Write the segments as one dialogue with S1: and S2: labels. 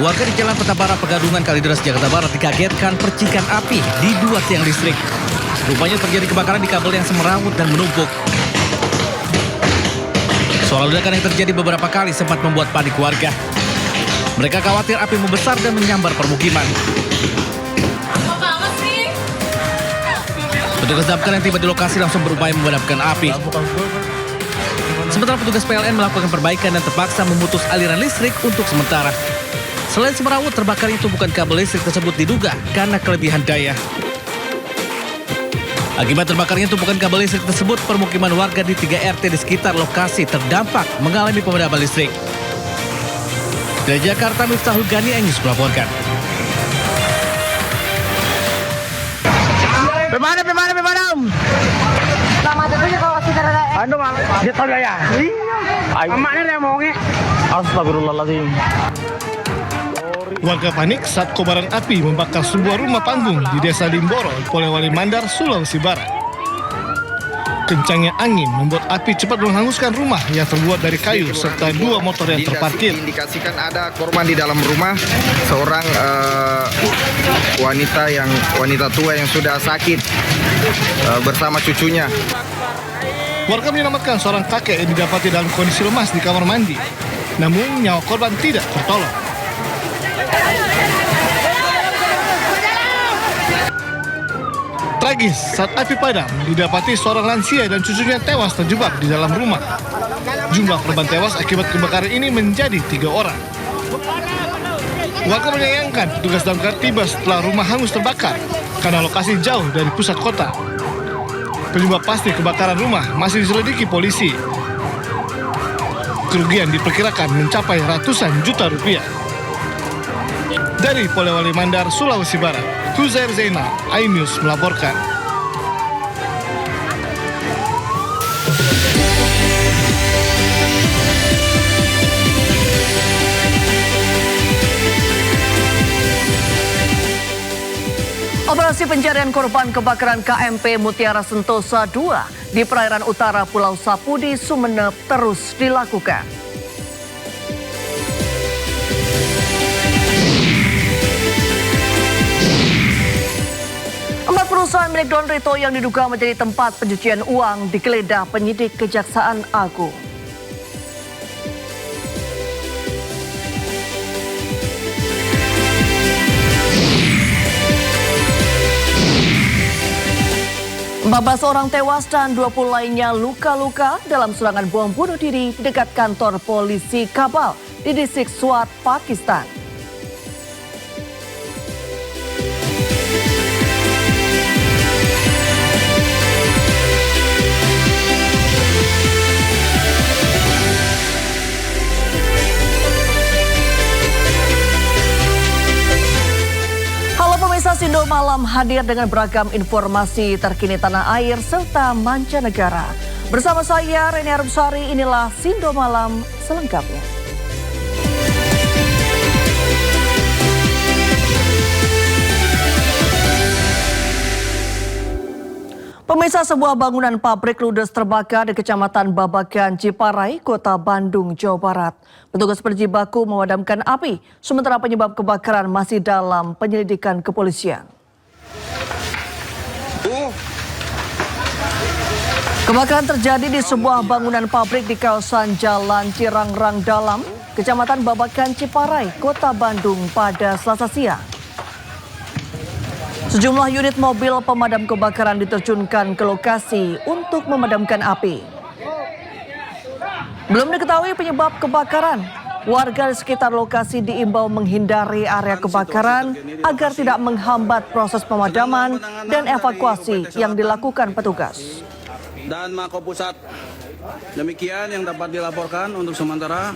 S1: Warga di Jalan Petabara, Pegadungan, Kalideres, Jakarta Barat dikagetkan percikan api di 2 tiang listrik. Rupanya terjadi kebakaran di kabel yang semerawut dan menumpuk. Suara ledakan yang terjadi beberapa kali sempat membuat panik warga. Mereka khawatir api membesar dan menyambar permukiman. Petugas damkar yang tiba di lokasi langsung berupaya memadamkan api. Sementara petugas PLN melakukan perbaikan dan terpaksa memutus aliran listrik untuk sementara. Selain semerawut, terbakarnya tumpukan kabel listrik tersebut diduga karena kelebihan daya. Akibat terbakarnya tumpukan kabel listrik tersebut, permukiman warga di 3 RT di sekitar lokasi terdampak mengalami pemadaman listrik. Dari Jakarta, Miftahul Gani, News melaporkan.
S2: Pemadam.
S3: Selamat datang kalau saudara.
S2: Anu mal, dia tahu ya. Iya. Emaknya dia mau nge. Astagfirullahaladzim.
S4: Warga panik saat kobaran api membakar sebuah rumah panggung di Desa Limboro, Polewali Mandar, Sulawesi Barat. Kencangnya angin membuat api cepat menghanguskan rumah yang terbuat dari kayu serta 2 motor yang terparkir.
S5: Indikasikan ada korban di dalam rumah, seorang wanita tua yang sudah sakit bersama cucunya.
S4: Warga menyelamatkan seorang kakek yang didapati dalam kondisi lemas di kamar mandi. Namun nyawa korban tidak tertolong. Tragis, saat api padam, didapati seorang lansia dan cucunya tewas terjebak di dalam rumah. Jumlah korban tewas akibat kebakaran ini menjadi 3 orang. Warga menyayangkan petugas damkar tiba setelah rumah hangus terbakar karena lokasi jauh dari pusat kota. Penyebab pasti kebakaran rumah masih diselidiki polisi. Kerugian diperkirakan mencapai ratusan juta rupiah. Dari Polewali Mandar, Sulawesi Barat, Huzair Zainal, iNews melaporkan.
S3: Operasi pencarian korban kebakaran KMP Mutiara Sentosa II di perairan utara Pulau Sapudi, Sumeneb terus dilakukan. 4 perusahaan milik Don Rito yang diduga menjadi tempat pencucian uang digeledah penyidik Kejaksaan Agung. Belas orang tewas dan 20 lainnya luka-luka dalam serangan bom bunuh diri di dekat kantor polisi Kabul di distrik Swat, Pakistan. Sindo Malam hadir dengan beragam informasi terkini tanah air serta mancanegara. Bersama saya Reni Arumsari, inilah Sindo Malam selengkapnya. Pemirsa, sebuah bangunan pabrik ludes terbakar di Kecamatan Babakan, Ciparai, Kota Bandung, Jawa Barat. Petugas berjibaku memadamkan api, sementara penyebab kebakaran masih dalam penyelidikan kepolisian. Kebakaran terjadi di sebuah bangunan pabrik di kawasan Jalan Cirangrang Dalam, Kecamatan Babakan, Ciparai, Kota Bandung pada Selasa siang. Sejumlah unit mobil pemadam kebakaran diterjunkan ke lokasi untuk memadamkan api. Belum diketahui penyebab kebakaran. Warga di sekitar lokasi diimbau menghindari area kebakaran agar tidak menghambat proses pemadaman dan evakuasi yang dilakukan petugas.
S6: Dan Mako Pusat, demikian yang dapat dilaporkan untuk sementara.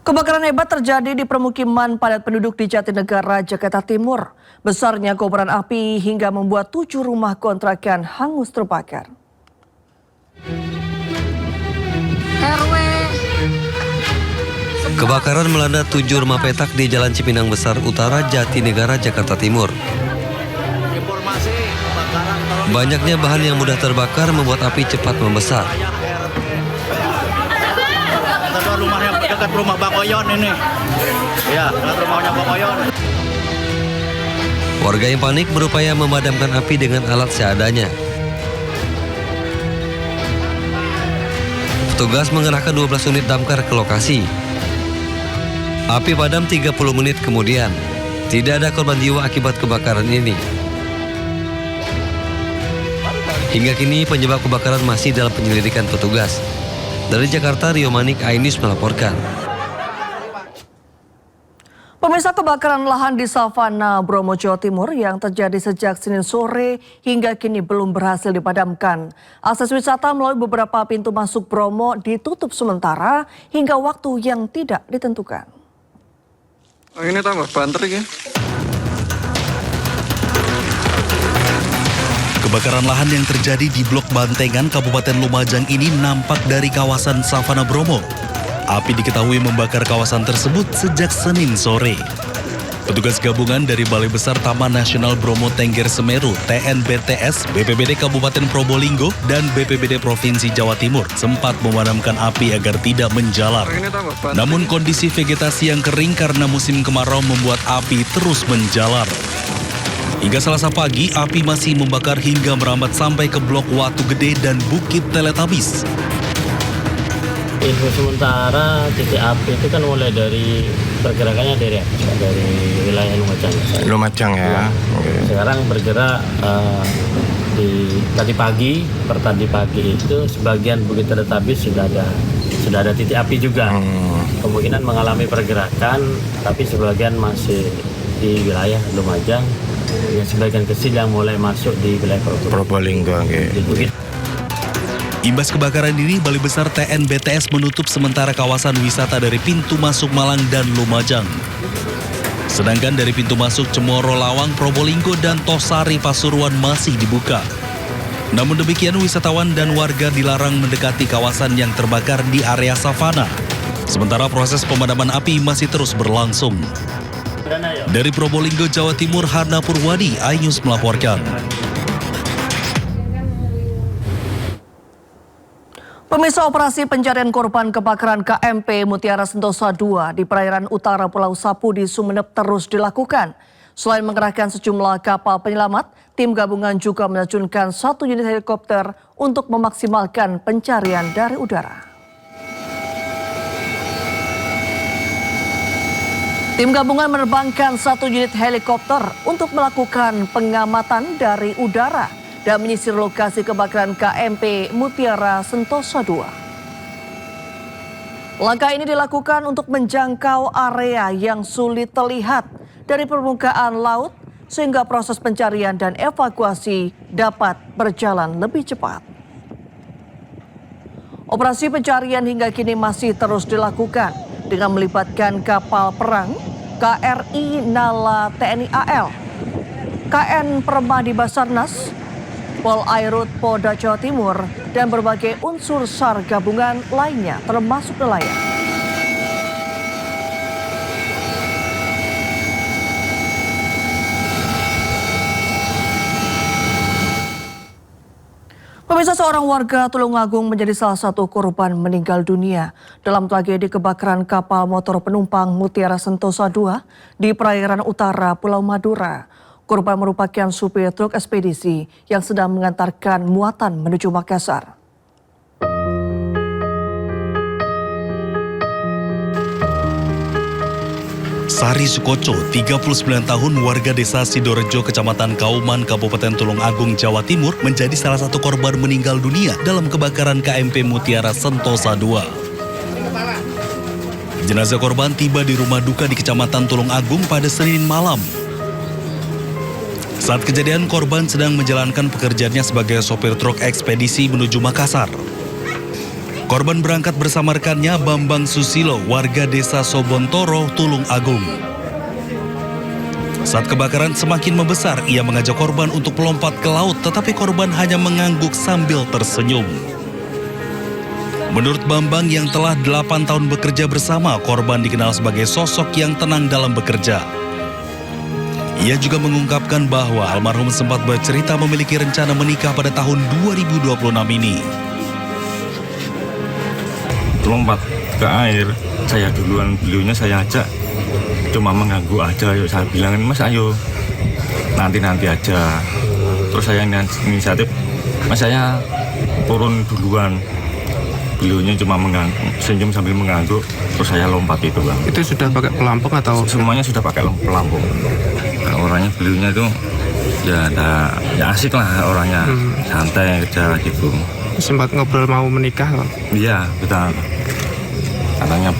S3: Kebakaran hebat terjadi di permukiman padat penduduk di Jatinegara, Jakarta Timur. Besarnya kobaran api hingga membuat 7 rumah kontrakan hangus terbakar.
S7: Kebakaran melanda 7 rumah petak di Jalan Cipinang Besar Utara, Jatinegara, Jakarta Timur. Banyaknya bahan yang mudah terbakar membuat api cepat membesar.
S6: dekat rumah Bang Oyon ini. Ya, dekat rumahnya Bang Oyon.
S7: Warga yang panik berupaya memadamkan api dengan alat seadanya. Petugas mengerahkan 12 unit damkar ke lokasi. Api padam 30 menit kemudian. Tidak ada korban jiwa akibat kebakaran ini. Hingga kini penyebab kebakaran masih dalam penyelidikan petugas. Dari Jakarta, Rio Manik, iNews melaporkan.
S3: Pemirsa, kebakaran lahan di Savana, Bromo, Jawa Timur yang terjadi sejak Senin sore hingga kini belum berhasil dipadamkan. Akses wisata melalui beberapa pintu masuk Bromo ditutup sementara hingga waktu yang tidak ditentukan.
S8: Ini tambah banter ya.
S9: Kebakaran lahan yang terjadi di Blok Bantengan, Kabupaten Lumajang ini nampak dari kawasan Savana Bromo. Api diketahui membakar kawasan tersebut sejak Senin sore. Petugas gabungan dari Balai Besar Taman Nasional Bromo Tengger Semeru, TNBTS, BPBD Kabupaten Probolinggo, dan BPBD Provinsi Jawa Timur sempat memadamkan api agar tidak menjalar. Namun kondisi vegetasi yang kering karena musim kemarau membuat api terus menjalar. Hingga Selasa pagi, api masih membakar hingga merambat sampai ke Blok Watu Gede dan Bukit Teletabis.
S2: Info sementara titik api itu kan mulai dari pergerakannya dari wilayah Lumajang.
S5: Lumajang ya.
S2: Sekarang bergerak tadi pagi itu sebagian Bukit Teletabis sudah ada titik api juga. Kemungkinan mengalami pergerakan, tapi sebagian masih di wilayah Lumajang. Ya, sebagian kecil yang mulai masuk di wilayah
S5: Probolinggo.
S2: Di Bukit.
S9: Imbas kebakaran ini, Balai Besar TNBTS menutup sementara kawasan wisata dari pintu masuk Malang dan Lumajang. Sedangkan dari pintu masuk Cemoro, Lawang, Probolinggo, dan Tosari, Pasuruan masih dibuka. Namun demikian, wisatawan dan warga dilarang mendekati kawasan yang terbakar di area savana. Sementara proses pemadaman api masih terus berlangsung. Dari Probolinggo, Jawa Timur, Hana Purwadi, iNews melaporkan.
S3: Pemirsa, operasi pencarian korban kebakaran KMP Mutiara Sentosa II di perairan utara Pulau Sapu di Sumeneb terus dilakukan. Selain mengerahkan sejumlah kapal penyelamat, tim gabungan juga menerjunkan 1 unit helikopter untuk memaksimalkan pencarian dari udara. Tim gabungan menerbangkan 1 unit helikopter untuk melakukan pengamatan dari udara dan menyisir lokasi kebakaran KMP Mutiara Sentosa II. Langkah ini dilakukan untuk menjangkau area yang sulit terlihat dari permukaan laut sehingga proses pencarian dan evakuasi dapat berjalan lebih cepat. Operasi pencarian hingga kini masih terus dilakukan dengan melibatkan kapal perang KRI Nala TNI AL, KN Permadi Basarnas, Polairut Polda Jawa Timur, dan berbagai unsur SAR gabungan lainnya termasuk nelayan. Pemirsa, seorang warga Tulungagung menjadi salah satu korban meninggal dunia dalam tragedi kebakaran kapal motor penumpang Mutiara Sentosa II di perairan utara Pulau Madura. Korban merupakan supir truk ekspedisi yang sedang mengantarkan muatan menuju Makassar.
S9: Sari Sukoco, 39 tahun, warga desa Sidorejo, Kecamatan Kauman, Kabupaten Tulungagung, Jawa Timur, menjadi salah satu korban meninggal dunia dalam kebakaran KMP Mutiara Sentosa II. Jenazah korban tiba di rumah duka di Kecamatan Tulungagung pada Senin malam. Saat kejadian, korban sedang menjalankan pekerjaannya sebagai sopir truk ekspedisi menuju Makassar. Korban berangkat bersama rekannya Bambang Susilo, warga desa Sobontoro, Tulungagung. Saat kebakaran semakin membesar, ia mengajak korban untuk melompat ke laut, tetapi korban hanya mengangguk sambil tersenyum. Menurut Bambang yang telah 8 tahun bekerja bersama, korban dikenal sebagai sosok yang tenang dalam bekerja. Ia juga mengungkapkan bahwa almarhum sempat bercerita memiliki rencana menikah pada tahun 2026 ini.
S8: Lompat ke air,
S10: saya duluan, beliaunya saya ajak, cuma mengganggu aja. Yuk saya bilangin, Mas ayo nanti aja. Terus saya inisiatif, Mas saya turun duluan. Beliaunya cuma senyum sambil mengangguk, terus saya lompat itu Bang.
S8: Itu sudah pakai pelampung atau?
S10: Semuanya sudah pakai pelampung. Nah, orangnya beliaunya itu ya asik lah orangnya, santai aja gitu.
S8: Sempat ngobrol mau menikah Bang?
S10: Iya, kita katanya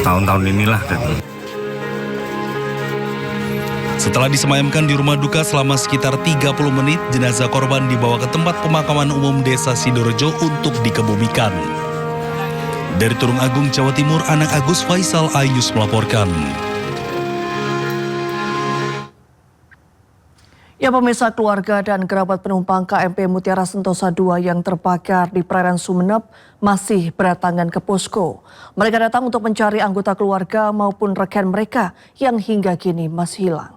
S10: tahun-tahun inilah gitu.
S9: Setelah disemayamkan di rumah duka selama sekitar 30 menit, jenazah korban dibawa ke tempat pemakaman umum Desa Sidorejo untuk dikebumikan. Dari Tulung Agung, Jawa Timur, Anak Agus Faisal, iNews melaporkan.
S3: Ya, pemirsa, keluarga dan kerabat penumpang KMP Mutiara Sentosa II yang terbakar di perairan Sumeneb masih berdatangan ke posko. Mereka datang untuk mencari anggota keluarga maupun rekan mereka yang hingga kini masih hilang.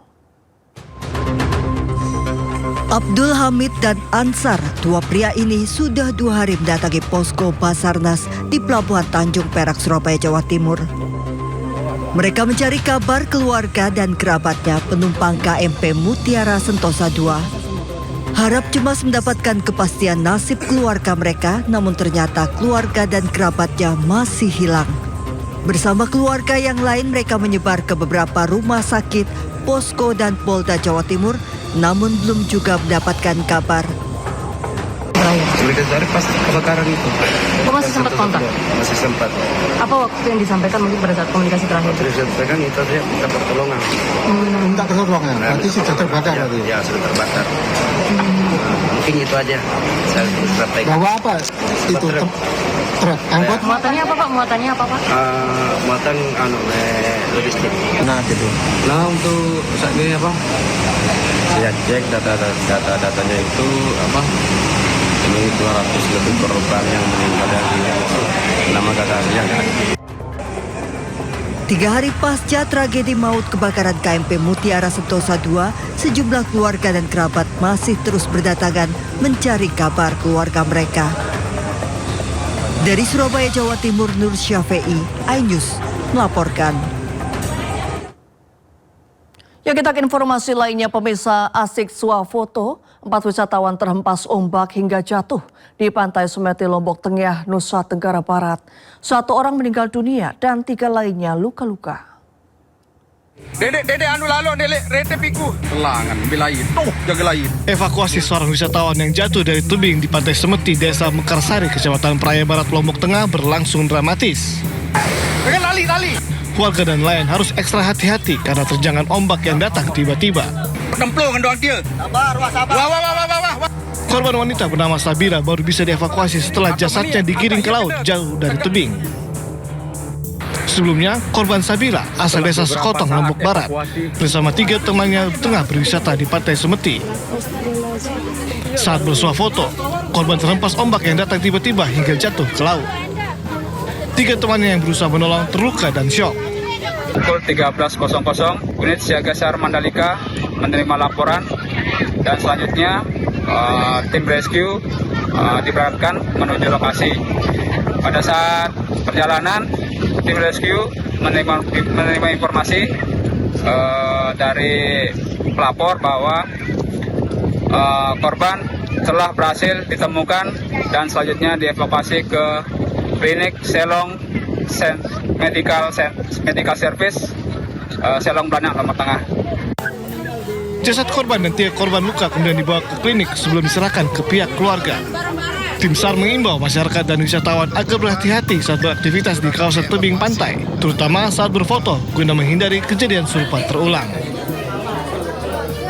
S11: Abdul Hamid dan Ansar, dua pria ini sudah 2 hari mendatangi posko Basarnas di Pelabuhan Tanjung Perak, Surabaya, Jawa Timur. Mereka mencari kabar keluarga dan kerabatnya penumpang KMP Mutiara Sentosa II. Harap cemas mendapatkan kepastian nasib keluarga mereka, namun ternyata keluarga dan kerabatnya masih hilang. Bersama keluarga yang lain mereka menyebar ke beberapa rumah sakit, posko dan Polda Jawa Timur, namun belum juga mendapatkan kabar.
S5: Mereka cari pas kebakaran itu.
S3: Kok masih sempat kontak?
S5: Masih sempat.
S3: Apa waktu yang disampaikan mungkin pada saat komunikasi terakhir?
S5: Disampaikan itu dia minta pertolongan.
S12: Minta pertolongan, berarti sudah terbakar
S5: ya,
S12: tadi?
S5: Ya, sudah terbakar. Mungkin itu aja. Saya sampaikan.
S12: Bawa apa? Itu truk. Angkot?
S3: Muatannya apa Pak? Muatannya apa Pak?
S5: Muatan logistik.
S12: Nah, gitu.
S5: Nah, untuk saat ini apa? Saya cek datanya itu apa? Ini 200 lebih korban yang meninggal dari nama kadarnya.
S11: 3 hari pasca tragedi maut kebakaran KMP Mutiara Sentosa II, sejumlah keluarga dan kerabat masih terus berdatangan mencari kabar keluarga mereka. Dari Surabaya, Jawa Timur, Nur Syafi'i, iNews melaporkan.
S3: Ya, kita ke informasi lainnya, pemirsa. Asik swafoto, 4 wisatawan terhempas ombak hingga jatuh di pantai Semeti, Lombok Tengah, Nusa Tenggara Barat. 1 orang meninggal dunia dan 3 lainnya luka-luka.
S6: Dedek anu lalu, dedek rete piku. Telangan, bilain. Jaga lain.
S4: Evakuasi seorang wisatawan yang jatuh dari tebing di pantai Semeti, Desa Mekarsari, Kecamatan Praia Barat, Lombok Tengah berlangsung dramatis.
S6: Jangan lali.
S4: Warga dan nelayan harus ekstra hati-hati karena terjangan ombak yang datang tiba-tiba.
S6: Kemplung doang dia. Sabar. Wah.
S4: Korban wanita bernama Sabira baru bisa dievakuasi setelah jasadnya digiring ke laut jauh dari tebing. Sebelumnya, korban Sabira asal desa Sekotong, Lombok Barat, bersama 3 temannya tengah berwisata di pantai Semeti. Saat bersuah foto, korban terhempas ombak yang datang tiba-tiba hingga jatuh ke laut. 3 temannya yang berusaha menolong terluka dan syok.
S13: Pukul 13.00, unit siaga SAR Mandalika menerima laporan dan selanjutnya tim rescue diberangkatkan menuju lokasi. Pada saat perjalanan, tim rescue menerima informasi dari pelapor bahwa korban telah berhasil ditemukan dan selanjutnya dievakuasi ke klinik Selong Medical Service Selong Blanang, Lombok Tengah.
S4: Jasad korban dan 3 korban luka kemudian dibawa ke klinik sebelum diserahkan ke pihak keluarga. Tim SAR mengimbau masyarakat dan wisatawan agar berhati-hati saat beraktivitas di kawasan tebing pantai, terutama saat berfoto guna menghindari kejadian serupa terulang.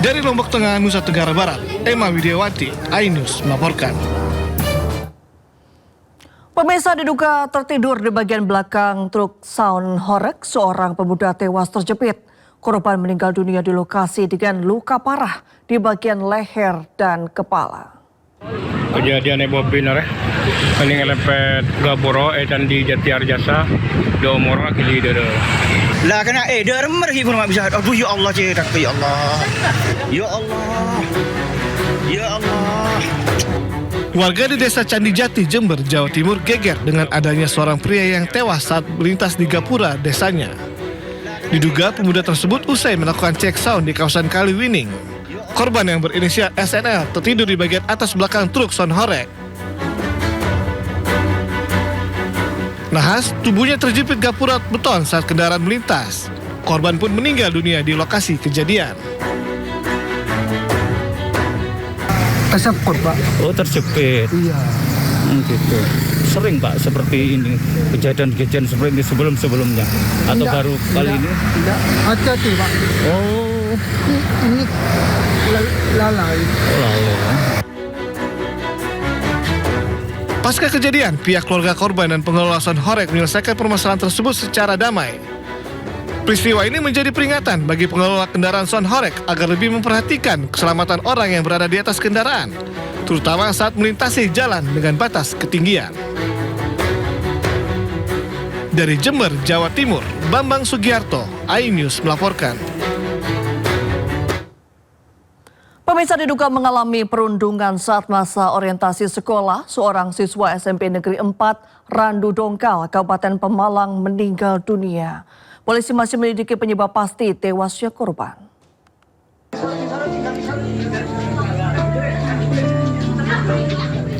S4: Dari Lombok Tengah, Nusa Tenggara Barat, Emma Widiawati, iNews melaporkan.
S3: Pemirsa, diduga tertidur di bagian belakang truk Sound Horek, seorang pemuda tewas terjepit. Korban meninggal dunia di lokasi dengan luka parah di bagian leher dan kepala.
S14: Kejadian mobil paling lepet Gaboro dan di Jatiar Jasa do mora kili do.
S15: Lah kena dia remer hi pun bisa. Aduh ya Allah cedak ya Allah. Ya Allah. Ya Allah.
S4: Warga di Desa Candijati, Jember, Jawa Timur geger dengan adanya seorang pria yang tewas saat melintas di gapura desanya. Diduga pemuda tersebut usai melakukan cek sound di kawasan Kaliwining. Korban yang berinisial SNL tertidur di bagian atas belakang truk sound horek. Nahas, tubuhnya terjepit gapura beton saat kendaraan melintas. Korban pun meninggal dunia di lokasi kejadian.
S12: Tersangkut, Pak.
S16: Oh, terjepit.
S12: Iya.
S16: Gitu. Sering, Pak, seperti ini kejadian-kejadian seperti ini sebelum-sebelumnya atau baru kali ini?
S12: Tidak, hati-hati, Pak.
S16: Oh.
S12: Ini lalai.
S16: Oh, lalai.
S4: Pasca kejadian, pihak keluarga korban dan pengelola sound horek menyelesaikan permasalahan tersebut secara damai. Peristiwa ini menjadi peringatan bagi pengelola kendaraan sound horek agar lebih memperhatikan keselamatan orang yang berada di atas kendaraan, terutama saat melintasi jalan dengan batas ketinggian. Dari Jember, Jawa Timur, Bambang Sugiharto, iNews melaporkan.
S3: Pemirsa, diduga mengalami perundungan saat masa orientasi sekolah, seorang siswa SMP Negeri 4 Randu Dongkal, Kabupaten Pemalang meninggal dunia. Polisi masih menyelidiki penyebab pasti tewasnya korban.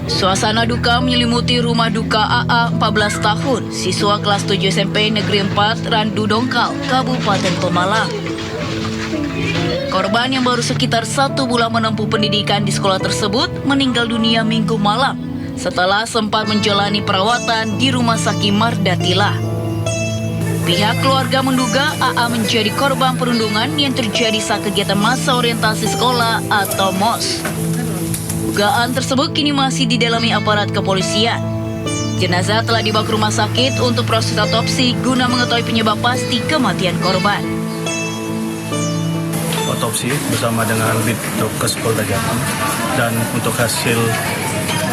S17: Suasana duka menyelimuti rumah duka AA 14 tahun, siswa kelas 7 SMP Negeri 4 Randu Dongkal, Kabupaten Pemalang. Korban yang baru sekitar 1 bulan menempuh pendidikan di sekolah tersebut meninggal dunia Minggu malam setelah sempat menjalani perawatan di Rumah Sakit Mardatila. Pihak keluarga menduga AA menjadi korban perundungan yang terjadi saat kegiatan masa orientasi sekolah atau MOS. Dugaan tersebut kini masih didalami aparat kepolisian. Jenazah telah dibawa ke rumah sakit untuk proses otopsi guna mengetahui penyebab pasti kematian korban.
S18: Otopsi bersama dengan Bidokes Polda Jateng, dan untuk hasil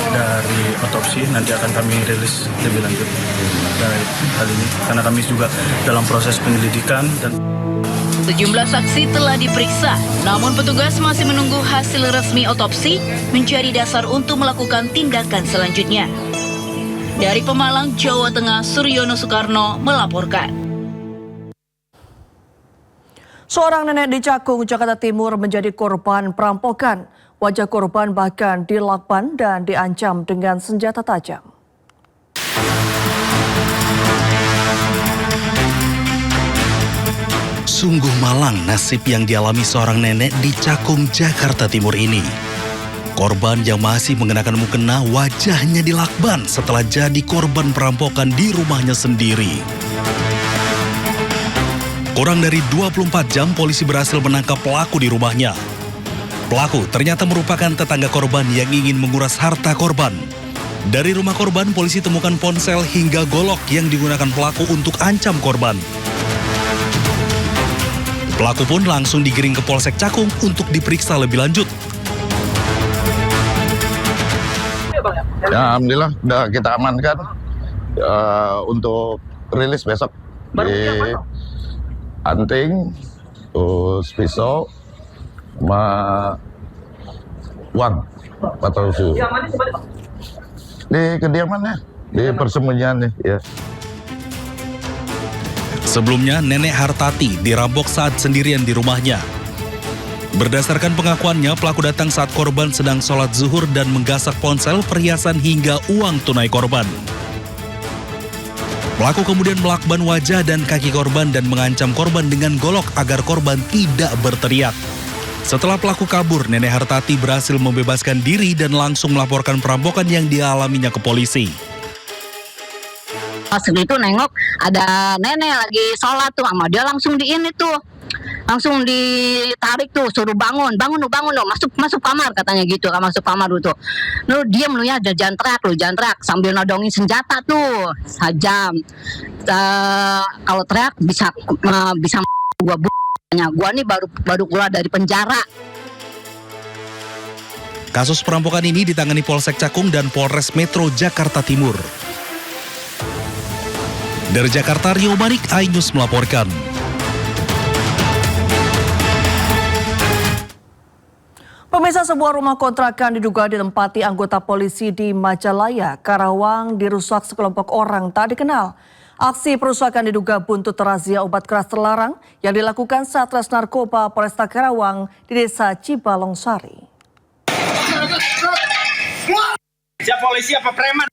S18: dari otopsi nanti akan kami rilis lebih lanjut dari hal ini karena kami juga dalam proses penyelidikan dan
S17: sejumlah saksi telah diperiksa, namun petugas masih menunggu hasil resmi otopsi menjadi dasar untuk melakukan tindakan selanjutnya. Dari Pemalang, Jawa Tengah, Suryono Soekarno melaporkan.
S3: Seorang nenek di Cakung, Jakarta Timur menjadi korban perampokan. Wajah korban bahkan dilakban dan diancam dengan senjata tajam.
S9: Sungguh malang nasib yang dialami seorang nenek di Cakung, Jakarta Timur ini. Korban yang masih mengenakan mukena wajahnya dilakban setelah jadi korban perampokan di rumahnya sendiri. Kurang dari 24 jam polisi berhasil menangkap pelaku di rumahnya. Pelaku ternyata merupakan tetangga korban yang ingin menguras harta korban. Dari rumah korban, polisi temukan ponsel hingga golok yang digunakan pelaku untuk ancam korban. Pelaku pun langsung digiring ke Polsek Cakung untuk diperiksa lebih lanjut.
S19: Ya, alhamdulillah udah kita amankan untuk rilis besok di anting, terus pisau, sama uang 400. Di kediamannya, di persembunyiannya, ya.
S9: Sebelumnya, Nenek Hartati dirampok saat sendirian di rumahnya. Berdasarkan pengakuannya, pelaku datang saat korban sedang sholat zuhur dan menggasak ponsel, perhiasan hingga uang tunai korban. Pelaku kemudian melakban wajah dan kaki korban dan mengancam korban dengan golok agar korban tidak berteriak. Setelah pelaku kabur, Nenek Hartati berhasil membebaskan diri dan langsung melaporkan perampokan yang dialaminya ke polisi.
S20: Pas itu nengok ada nenek lagi sholat tuh, sama dia langsung langsung ditarik tuh, suruh bangun lu, masuk kamar katanya gitu, masuk kamar tuh. Lu diam lu ya, jangan teriak sambil nodongin senjata tuh, sajam. Kalau teriak bisa gua nih baru keluar dari penjara.
S9: Kasus perampokan ini ditangani Polsek Cakung dan Polres Metro Jakarta Timur. Dari Jakarta, Rio Manik, iNews melaporkan.
S3: Pemirsa, sebuah rumah kontrakan diduga ditempati anggota polisi di Majalaya, Karawang dirusak sekelompok orang tak dikenal. Aksi perusakan diduga buntut razia obat keras terlarang yang dilakukan Satres Narkoba Polresta Karawang di Desa Cibalongsari.
S15: Siapa polisi apa preman?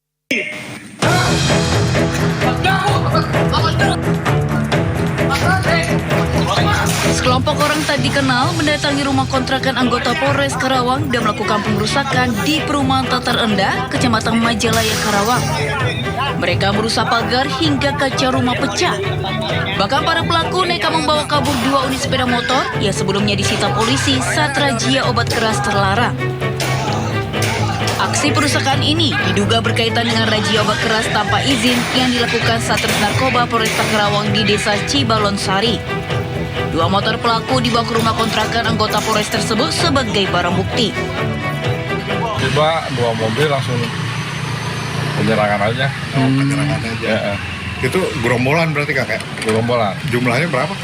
S17: Sekelompok orang tak dikenal mendatangi rumah kontrakan anggota Polres Karawang dan melakukan pengerusakan di perumahan Tatar Endah, Kecamatan Majalaya, Karawang. Mereka merusak pagar hingga kaca rumah pecah. Bahkan para pelaku nekat membawa kabur 2 unit sepeda motor yang sebelumnya disita polisi saat razia obat keras terlarang. Aksi perusakan ini diduga berkaitan dengan razia obat keras tanpa izin yang dilakukan Satres Narkoba Polresta Karawang di Desa Cibalonsari. 2 motor pelaku dibawa ke rumah kontrakan anggota Polres tersebut sebagai barang bukti.
S6: Tiba 2 mobil langsung penyerangan aja.
S21: Penyerangan aja.
S6: Ya.
S21: Itu gerombolan berarti kakek?
S6: Gerombolan.
S21: Jumlahnya berapa?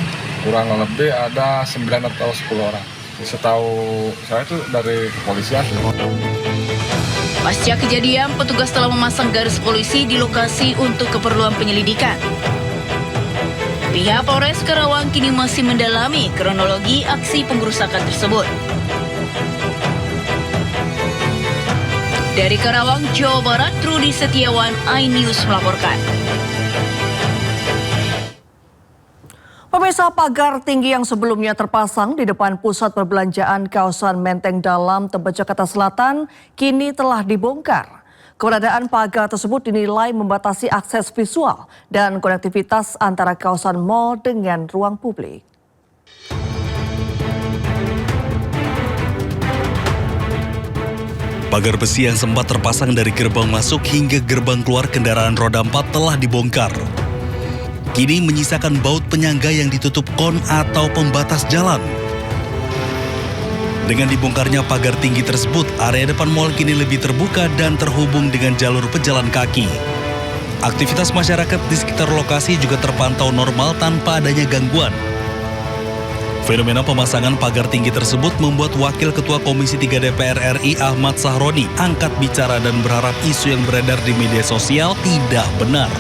S6: Kurang lebih ada 9 atau 10 orang. Setahu saya itu dari kepolisian.
S17: Pasca kejadian, petugas telah memasang garis polisi di lokasi untuk keperluan penyelidikan. Pihak Polres Karawang kini masih mendalami kronologi aksi pengerusakan tersebut. Dari Karawang, Jawa Barat, Rudi Setiawan, iNews melaporkan.
S3: Pemirsa, pagar tinggi yang sebelumnya terpasang di depan pusat perbelanjaan kawasan Menteng Dalam, Tebet, Jakarta Selatan, kini telah dibongkar. Keberadaan pagar tersebut dinilai membatasi akses visual dan konektivitas antara kawasan mal dengan ruang publik.
S9: Pagar besi yang sempat terpasang dari gerbang masuk hingga gerbang keluar kendaraan roda 4 telah dibongkar. Kini menyisakan baut penyangga yang ditutup kon atau pembatas jalan. Dengan dibongkarnya pagar tinggi tersebut, area depan mal kini lebih terbuka dan terhubung dengan jalur pejalan kaki. Aktivitas masyarakat di sekitar lokasi juga terpantau normal tanpa adanya gangguan. Fenomena pemasangan pagar tinggi tersebut membuat Wakil Ketua Komisi 3 DPR RI Ahmad Sahroni angkat bicara dan berharap isu yang beredar di media sosial tidak benar.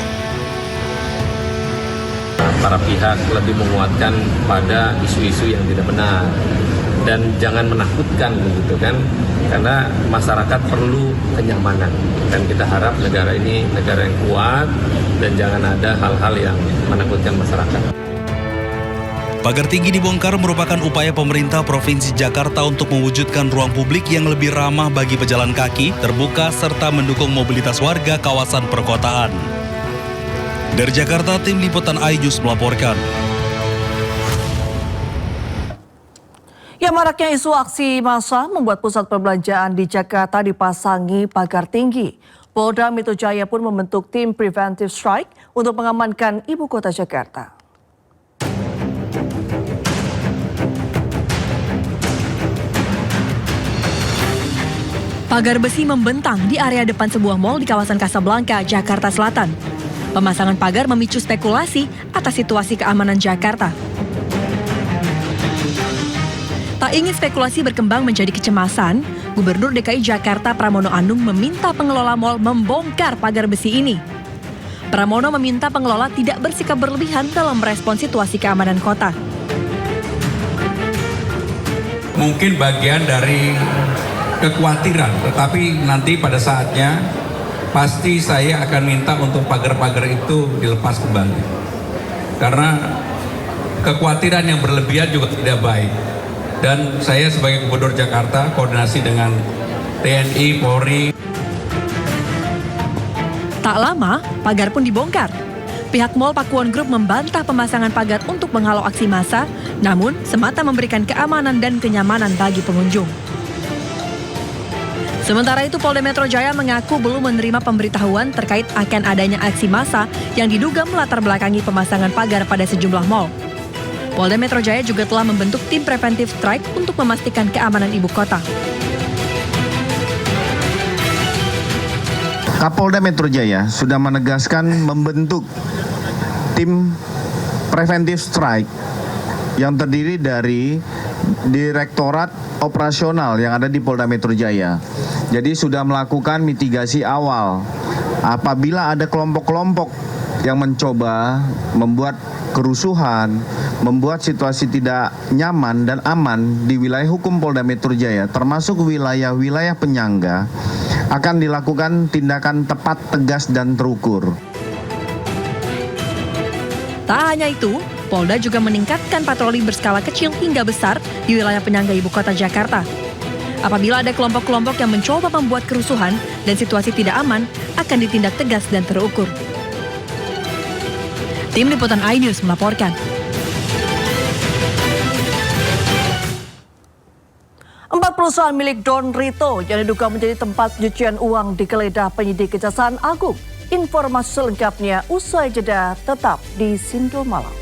S22: Para pihak lebih menguatkan pada isu-isu yang tidak benar dan jangan menakutkan begitu kan, karena masyarakat perlu kenyamanan dan kita harap negara ini negara yang kuat dan jangan ada hal-hal yang menakutkan masyarakat.
S9: Pagar tinggi dibongkar merupakan upaya pemerintah Provinsi Jakarta untuk mewujudkan ruang publik yang lebih ramah bagi pejalan kaki, terbuka, serta mendukung mobilitas warga kawasan perkotaan. Dari Jakarta, tim liputan iNews melaporkan.
S3: Ya, maraknya isu aksi massa membuat pusat perbelanjaan di Jakarta dipasangi pagar tinggi. Polda Metro Jaya pun membentuk tim preventive strike untuk mengamankan ibu kota Jakarta.
S23: Pagar besi membentang di area depan sebuah mal di kawasan Kasablanka, Jakarta Selatan. Pemasangan pagar memicu spekulasi atas situasi keamanan Jakarta. Tak ingin spekulasi berkembang menjadi kecemasan, Gubernur DKI Jakarta Pramono Anung meminta pengelola mal membongkar pagar besi ini. Pramono meminta pengelola tidak bersikap berlebihan dalam merespon situasi keamanan kota.
S24: Mungkin bagian dari kekhawatiran, tetapi nanti pada saatnya pasti saya akan minta untuk pagar-pagar itu dilepas kembali. Karena kekhawatiran yang berlebihan juga tidak baik. Dan saya sebagai Gubernur Jakarta koordinasi dengan TNI, Polri.
S23: Tak lama, pagar pun dibongkar. Pihak Mall Pakuwon Group membantah pemasangan pagar untuk menghalau aksi massa, namun semata memberikan keamanan dan kenyamanan bagi pengunjung. Sementara itu, Polda Metro Jaya mengaku belum menerima pemberitahuan terkait akan adanya aksi massa yang diduga melatar belakangi pemasangan pagar pada sejumlah mal. Polda Metro Jaya juga telah membentuk tim preventive strike untuk memastikan keamanan ibu kota.
S25: Kapolda Metro Jaya sudah menegaskan membentuk tim preventive strike yang terdiri dari Direktorat Operasional yang ada di Polda Metro Jaya. Jadi sudah melakukan mitigasi awal. Apabila ada kelompok-kelompok yang mencoba membuat kerusuhan, membuat situasi tidak nyaman dan aman di wilayah hukum Polda Metro Jaya, termasuk wilayah-wilayah penyangga, akan dilakukan tindakan tepat, tegas, dan terukur.
S23: Tak hanya itu, Polda juga meningkatkan patroli berskala kecil hingga besar di wilayah penyangga ibu kota Jakarta. Apabila ada kelompok-kelompok yang mencoba membuat kerusuhan dan situasi tidak aman, akan ditindak tegas dan terukur. Tim Liputan iNews melaporkan.
S3: 4 perusahaan milik Don Rito yang diduga menjadi tempat pencucian uang digeledah penyidik Kejaksaan Agung. Informasi selengkapnya usai jeda, tetap di Sindo Malam.